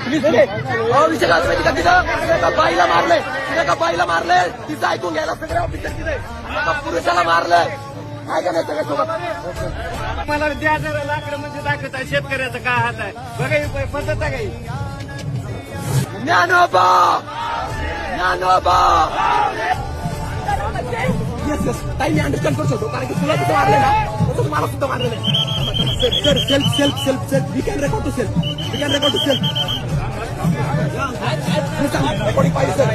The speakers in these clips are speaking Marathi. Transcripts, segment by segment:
प्लीज विषय काय माहिती का तिथं एका बाईला मारलंय, एका बाईला मारलंय, तिचं ऐकून घ्यायला सगळे ऑफिसर तिथे एका पुरुषाला मारलंय. काय का नाही सगळ्यासोबत मला द्या जरा लाकडं म्हणजे दाखवत आहे शेतकऱ्याचा काय हात आहे बघा ही पद्धत आहे काही. ज्ञानोबा ज्ञानोबा येस येस ताई मी अंडरस्टँड करू शकतो कारण की तुला तिथं मारलंय ना तसं मला सुद्धा मारलेलं आहे. Sir self self self self we can record to self we can record to self. Recording पाहिजे सर.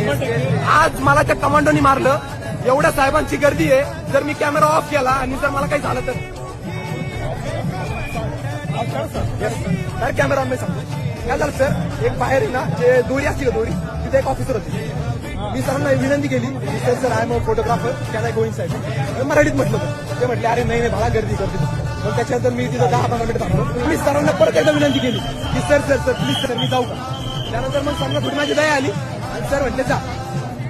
आज मला त्या कमांडोनी मारलं. एवढ्या साहेबांची गर्दी आहे. जर मी कॅमेरा ऑफ केला आणि जर मला काही झालं तर कॅमेरा ऑन मी सांगतो काय झालं सर. एक बाहेर आहे ना जे दोरी असते का दोरी तिथे एक ऑफिसर होते. मी सरांना विनंती केली sir sir I am a photographer can I go in side. मराठीत म्हटलं होतं. ते म्हटले अरे नाही मला गर्दी करते. मग त्याच्यानंतर मी तिथं 10-15 मिनिट थांबलो. मी सरांना परत एकदा विनंती केली की sir sir sir please sir मी जाऊ का. त्यानंतर मग सरांना थोडी माझी दया आली आणि सर म्हटले जा.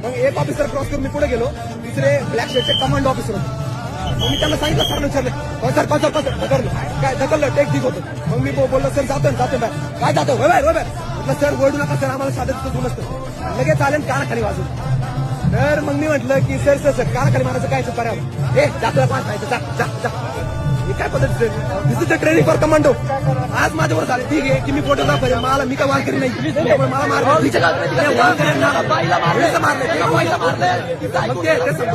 मग एक ऑफिसर क्रॉस करून मी पुढे गेलो. दुसरे ब्लॅक शर्टचे कमांडो ऑफिसर होते. मग मी त्यांना सांगितलं सर विचारलं सर ढकललं काय ढकललं टेक ठीक होतं. मग मी बोललो सर जातो बाय काय जातो बाय म्हटलं सर ओरडू नका सर आम्हाला साधं तुझं नसतं लगेच आले कानाखाली वाजून. तर मग मी म्हटलं की सर सर सर कानाखाली मारायचं काय पर्याय हे जातो पाच खायचं जा जा जा. हे काय पद्धत this is the training for commando. आज माझ्यावर झालं ठीक आहे की मी फोटोग्राफर आहे मला मी काय वाद करी नाही मला मारलं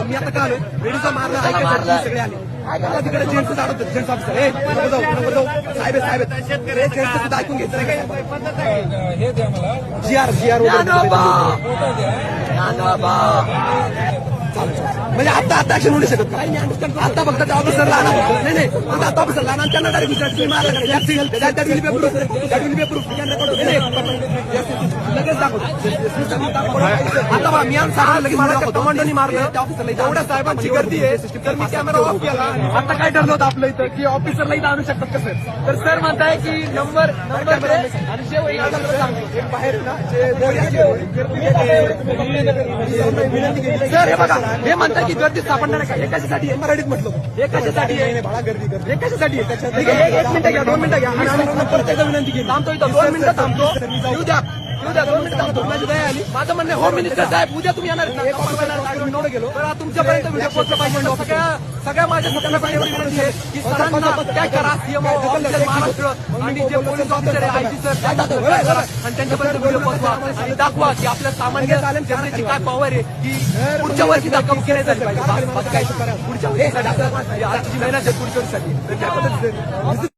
मी आता काय आलो लेडीजला मारलं सगळे आले तिकडे जेंट्स जाणवत जेंट्स ऑफिसर हे जाऊ साहेब जेंट्स ऐकून घ्यायचं जी आर म्हणजे आता ऍक्शन होऊ शकत नाही. आता फक्त त्या ऑफिसरला आणा नाही आता ऑफिसरला आणा त्यांना डायरेक्ट लगेच दाखवतो. आता बघा मी सांगितलं लगेच मला कमांडोनी मारलं त्या ऑफिसरला. एवढ्या साहेबांची गर्दी आहे तर मी कॅमेरा ऑफ केला. आता काय ठरलं होतं आपलं इथं की ऑफिसरला इथं आणू शकतात कसं. तर सर म्हणताय की नंबर आणि जे बाहेर ना विनंती केली सर हे बघा हे म्हणतात की गर्दी सापडणार का. एकासाठी मराठीत म्हटलं एकासाठी गर्दी एकासाठी. एक मिनिटं घ्या 2 मिनिटं घ्या आणि परत एकदा विनंती केली थांबतो इथं 2 मिनिटं थांबतो. येऊ द्या 2 मिनिटं थांबतो. माझी दया आली. माझं म्हणणं होम मिनिस्टर साहेब उद्या तुम्ही येणार गेलो तर तुमच्यापर्यंत व्हिडिओ पोहोचला पाहिजे. सगळ्या माझ्या सगळ्यांना विनंती आहे की सरांना काय करा महाराष्ट्र आणि जे पोलीस ऑफिसर आहे आयजी सर आणि त्यांच्यापर्यंत व्हिडिओ पोहोचवा आणि दाखवा की आपल्या सामान्य जनतेची काय पॉवर आहे की पुढच्या वर्षी दाखवून केली झाली पाहिजे. पुढच्या वर्षी आजची मेहनत आहे पुढच्या वर्षीसाठी.